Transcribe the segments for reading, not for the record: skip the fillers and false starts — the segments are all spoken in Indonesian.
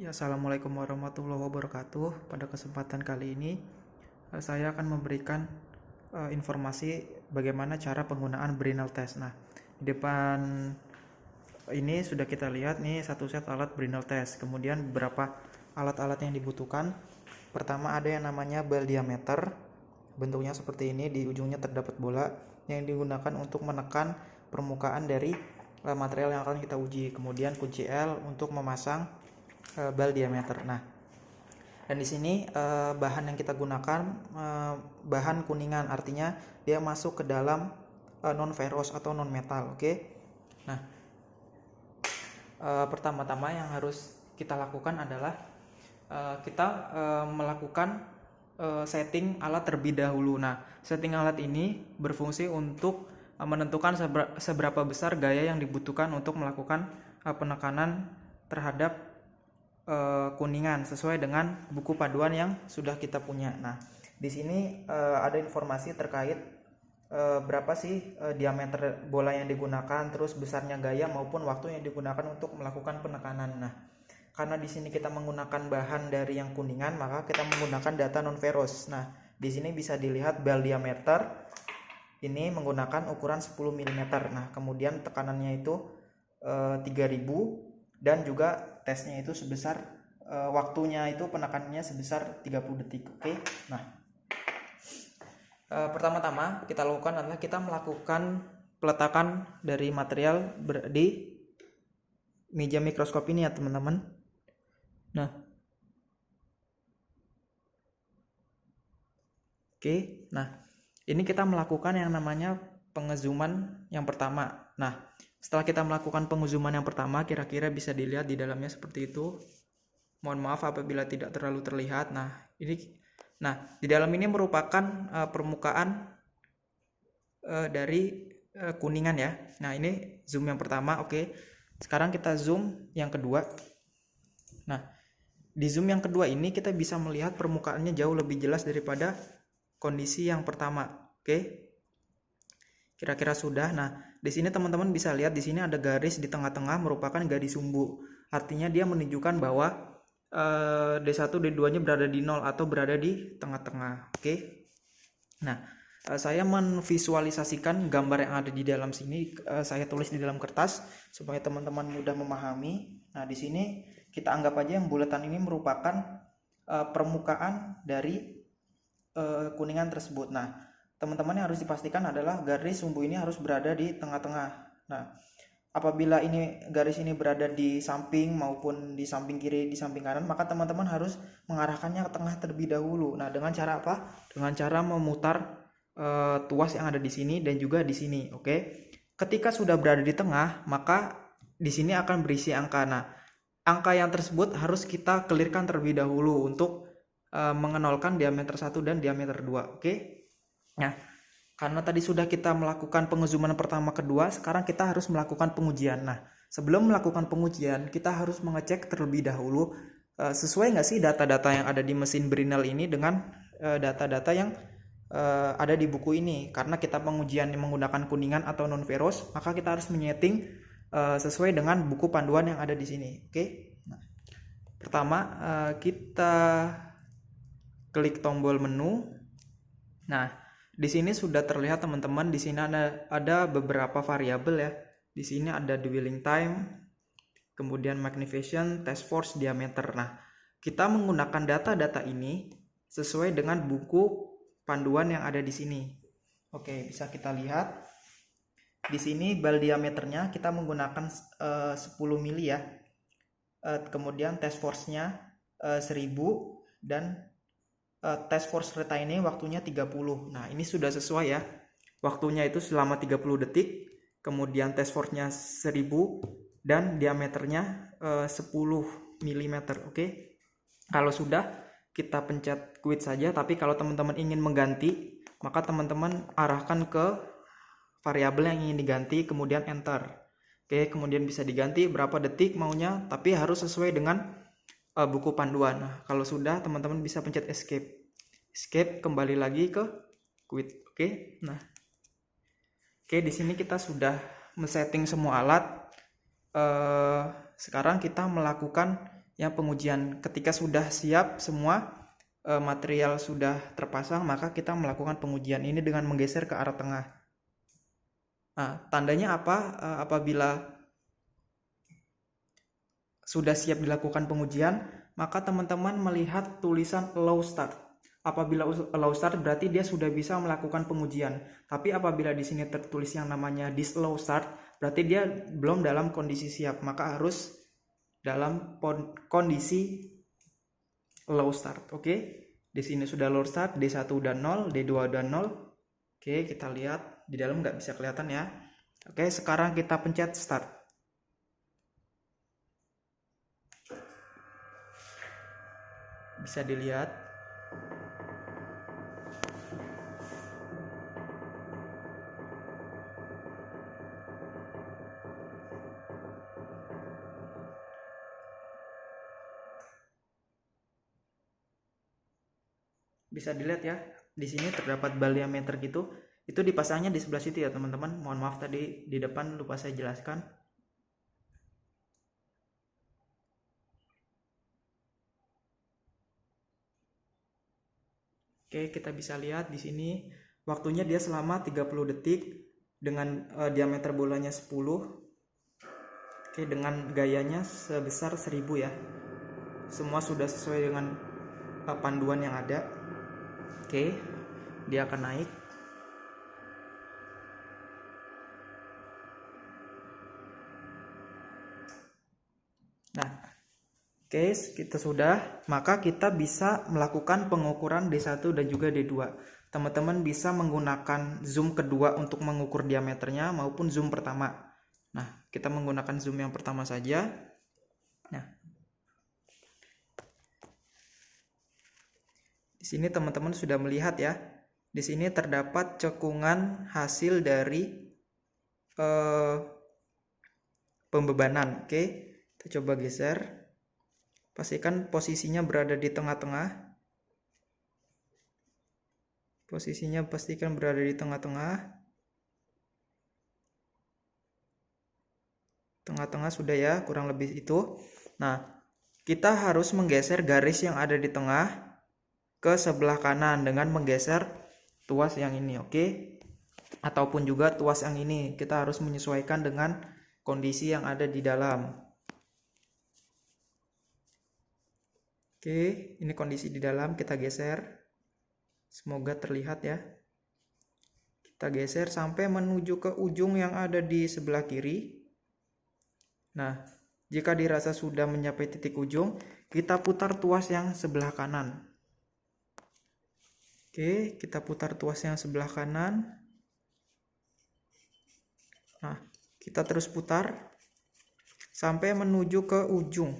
Ya, assalamualaikum warahmatullahi wabarakatuh. Pada kesempatan kali ini, saya akan memberikan informasi bagaimana cara penggunaan Brinell test. Nah, di depan ini sudah kita lihat nih satu set alat Brinell test. Kemudian beberapa alat-alat yang dibutuhkan. Pertama ada yang namanya bel diameter. Bentuknya seperti ini, di ujungnya terdapat bola yang digunakan untuk menekan permukaan dari material yang akan kita uji. Kemudian kunci L untuk memasang bel diameter. Nah, dan di sini bahan yang kita gunakan bahan kuningan, artinya dia masuk ke dalam non ferrous atau non metal. Oke. Nah, pertama-tama yang harus kita lakukan adalah kita melakukan setting alat terlebih dahulu. Nah, setting alat ini berfungsi untuk menentukan seberapa besar gaya yang dibutuhkan untuk melakukan penekanan terhadap kuningan sesuai dengan buku panduan yang sudah kita punya. Nah, di sini ada informasi terkait berapa sih diameter bola yang digunakan, terus besarnya gaya maupun waktu yang digunakan untuk melakukan penekanan. Nah, karena di sini kita menggunakan bahan dari yang kuningan, maka kita menggunakan data non ferrous. Nah, di sini bisa dilihat bel diameter ini menggunakan ukuran 10 mm. Nah, kemudian tekanannya itu 3000 dan juga tesnya itu sebesar waktunya itu penekanannya sebesar 30 detik. Oke. Nah, pertama-tama kita lakukan adalah kita melakukan peletakan dari material di meja mikroskop ini ya teman-teman. Nah, oke. Nah, ini kita melakukan yang namanya pengezuman yang pertama. Nah, setelah kita melakukan pengezuman yang pertama, kira-kira bisa dilihat di dalamnya seperti itu. Mohon maaf apabila tidak terlalu terlihat. Nah, di dalam ini merupakan permukaan dari kuningan ya. Nah, ini zoom yang pertama. Oke. Sekarang kita zoom yang kedua. Nah, di zoom yang kedua ini kita bisa melihat permukaannya jauh lebih jelas daripada kondisi yang pertama. Oke. Kira-kira sudah. Nah, di sini teman-teman bisa lihat di sini ada garis di tengah-tengah merupakan garis sumbu. Artinya dia menunjukkan bahwa D1 D2-nya berada di 0 atau berada di tengah-tengah. Oke. Nah, saya menvisualisasikan gambar yang ada di dalam sini, saya tulis di dalam kertas supaya teman-teman mudah memahami. Nah, di sini kita anggap aja yang bulatan ini merupakan permukaan dari kuningan tersebut. Nah, teman-teman yang harus dipastikan adalah garis sumbu ini harus berada di tengah-tengah. Nah, apabila ini garis ini berada di samping maupun di samping kiri, di samping kanan, maka teman-teman harus mengarahkannya ke tengah terlebih dahulu. Nah, dengan cara apa? Dengan cara memutar tuas yang ada di sini dan juga di sini. Oke. Ketika sudah berada di tengah, maka di sini akan berisi angka. Nah, angka yang tersebut harus kita clearkan terlebih dahulu untuk mengenolkan diameter 1 dan diameter 2. Oke. Nah, karena tadi sudah kita melakukan pengezuman pertama kedua, sekarang kita harus melakukan pengujian. Nah, sebelum melakukan pengujian, kita harus mengecek terlebih dahulu sesuai nggak sih data-data yang ada di mesin Brinell ini dengan data-data yang ada di buku ini. Karena kita pengujian menggunakan kuningan atau non ferrous, maka kita harus menyeting sesuai dengan buku panduan yang ada di sini. Oke. Nah, pertama kita klik tombol menu. Nah, di sini sudah terlihat teman-teman, di sini ada beberapa variabel ya. Di sini ada dwelling time, kemudian magnification, test force, diameter. Nah, kita menggunakan data-data ini sesuai dengan buku panduan yang ada di sini. Oke, bisa kita lihat. Di sini bel diameternya kita menggunakan 10 mili ya. Kemudian test force-nya 1000 dan test force retaining waktunya 30. Nah, ini sudah sesuai ya. Waktunya itu selama 30 detik. Kemudian test force-nya 1000 dan diameternya 10 mm. Oke. Kalau sudah, kita pencet quit saja. Tapi kalau teman-teman ingin mengganti, maka teman-teman arahkan ke variabel yang ingin diganti, kemudian enter. Oke, kemudian bisa diganti berapa detik maunya, tapi harus sesuai dengan buku panduan. Nah, kalau sudah teman-teman bisa pencet escape. Escape, kembali lagi ke quit. Oke. Nah. Oke, di sini kita sudah men-setting semua alat. Sekarang kita melakukan ya pengujian. Ketika sudah siap semua material sudah terpasang, maka kita melakukan pengujian ini dengan menggeser ke arah tengah. Nah, tandanya apa? Apabila sudah siap dilakukan pengujian, maka teman-teman melihat tulisan allow start. Apabila allow start berarti dia sudah bisa melakukan pengujian. Tapi apabila di sini tertulis yang namanya disallow start, berarti dia belum dalam kondisi siap, maka harus dalam kondisi allow start. Oke. Di sini sudah allow start, D1 udah 0, D2 udah 0. Oke, kita lihat di dalam nggak bisa kelihatan ya. Oke, sekarang kita pencet start. Bisa dilihat. Bisa dilihat ya, di sini terdapat baliameter gitu. Itu dipasangnya di sebelah situ ya teman-teman. Mohon maaf tadi di depan lupa saya jelaskan. Oke, kita bisa lihat di sini waktunya dia selama 30 detik dengan diameter bolanya 10. Oke, dengan gayanya sebesar 1000 ya. Semua sudah sesuai dengan panduan yang ada. Oke, dia akan naik. Nah, oke, kita sudah, maka kita bisa melakukan pengukuran D1 dan juga D2. Teman-teman bisa menggunakan zoom kedua untuk mengukur diameternya maupun zoom pertama. Nah, kita menggunakan zoom yang pertama saja. Nah, di sini teman-teman sudah melihat ya. Di sini terdapat cekungan hasil dari pembebanan. Oke, kita coba geser. Pastikan posisinya berada di tengah-tengah. Posisinya pastikan berada di tengah-tengah. Tengah-tengah sudah ya, kurang lebih itu. Nah, kita harus menggeser garis yang ada di tengah ke sebelah kanan dengan menggeser tuas yang ini, oke? Ataupun juga tuas yang ini, kita harus menyesuaikan dengan kondisi yang ada di dalam. Oke, ini kondisi di dalam, kita geser. Semoga terlihat ya. Kita geser sampai menuju ke ujung yang ada di sebelah kiri. Nah, jika dirasa sudah mencapai titik ujung, kita putar tuas yang sebelah kanan. Oke, kita putar tuas yang sebelah kanan. Nah, kita terus putar sampai menuju ke ujung.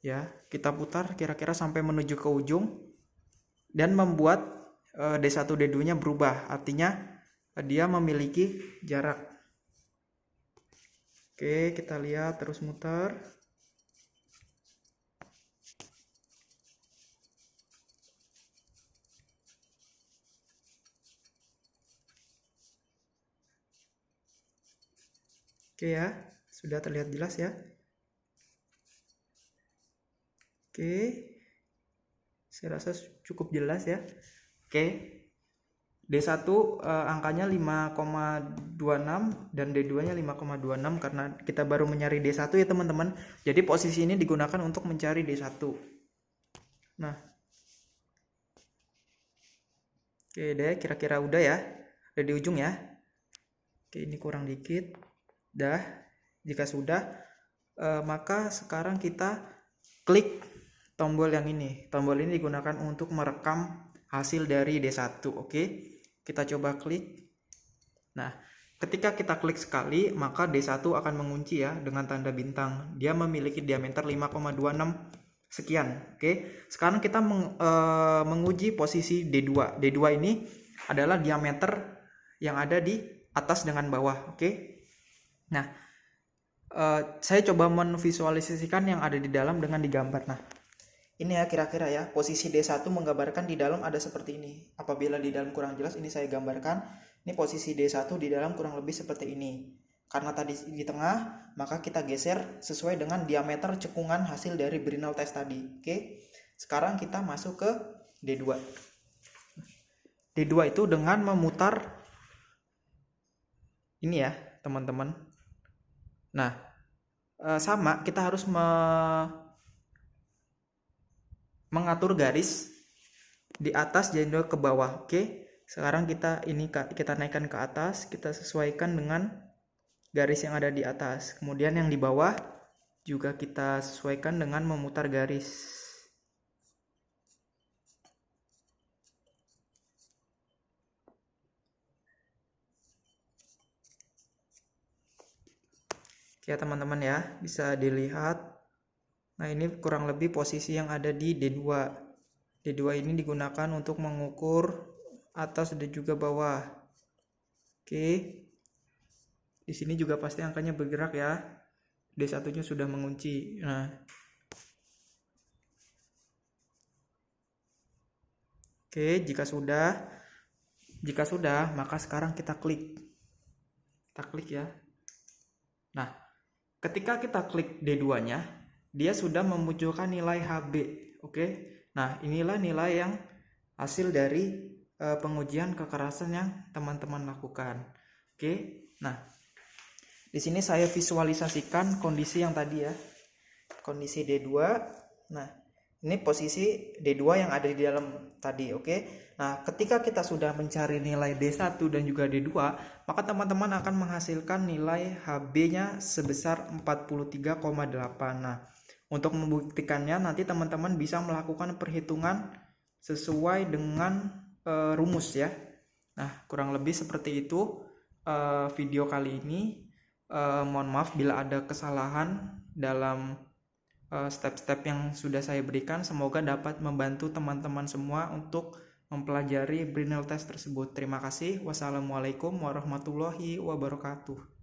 Ya, kita putar kira-kira sampai menuju ke ujung dan membuat D1 D2-nya berubah. Artinya dia memiliki jarak. Oke, kita lihat terus muter. Oke ya, sudah terlihat jelas ya. Oke, saya rasa cukup jelas ya. Oke, D1 angkanya 5,26 dan D2 nya 5,26 karena kita baru mencari D1 ya teman-teman. Jadi posisi ini digunakan untuk mencari D1. Nah, oke deh, kira-kira udah ya, udah di ujung ya. Oke, ini kurang dikit. Dah, jika sudah, maka sekarang kita klik tombol yang ini. Tombol ini digunakan untuk merekam hasil dari D1. Oke, kita coba klik. Nah, ketika kita klik sekali, maka D1 akan mengunci ya dengan tanda bintang. Dia memiliki diameter 5,26 sekian. Oke, sekarang kita menguji posisi D2. D2 ini adalah diameter yang ada di atas dengan bawah. Oke. Nah, saya coba menvisualisasikan yang ada di dalam dengan digambar. Nah, ini ya kira-kira ya, posisi D1 menggambarkan di dalam ada seperti ini. Apabila di dalam kurang jelas, ini saya gambarkan. Ini posisi D1 di dalam kurang lebih seperti ini. Karena tadi di tengah, maka kita geser sesuai dengan diameter cekungan hasil dari Brinell test tadi. Oke. Sekarang kita masuk ke D2. D2 itu dengan memutar ini ya, teman-teman. Nah, sama kita harus mengatur garis di atas dan juga ke bawah. Oke. Sekarang kita naikkan ke atas, kita sesuaikan dengan garis yang ada di atas. Kemudian yang di bawah juga kita sesuaikan dengan memutar garis. Oke ya teman-teman ya, bisa dilihat. Nah, ini kurang lebih posisi yang ada di D2. D2 ini digunakan untuk mengukur atas dan juga bawah. Oke. Di sini juga pasti angkanya bergerak ya. D1-nya sudah mengunci. Nah. Oke, jika sudah, maka sekarang kita klik. Kita klik ya. Nah, ketika kita klik D2-nya, dia sudah memunculkan nilai HB. Oke. Nah, inilah nilai yang hasil dari pengujian kekerasan yang teman-teman lakukan. Oke. Nah, di sini saya visualisasikan kondisi yang tadi ya. Kondisi D2. Nah, ini posisi D2 yang ada di dalam tadi, oke. Nah, ketika kita sudah mencari nilai D1 dan juga D2, maka teman-teman akan menghasilkan nilai HB-nya sebesar 43,8. Nah, untuk membuktikannya nanti teman-teman bisa melakukan perhitungan sesuai dengan rumus ya. Nah, kurang lebih seperti itu video kali ini. Mohon maaf bila ada kesalahan dalam step-step yang sudah saya berikan. Semoga dapat membantu teman-teman semua untuk mempelajari Brinell test tersebut. Terima kasih. Wassalamualaikum warahmatullahi wabarakatuh.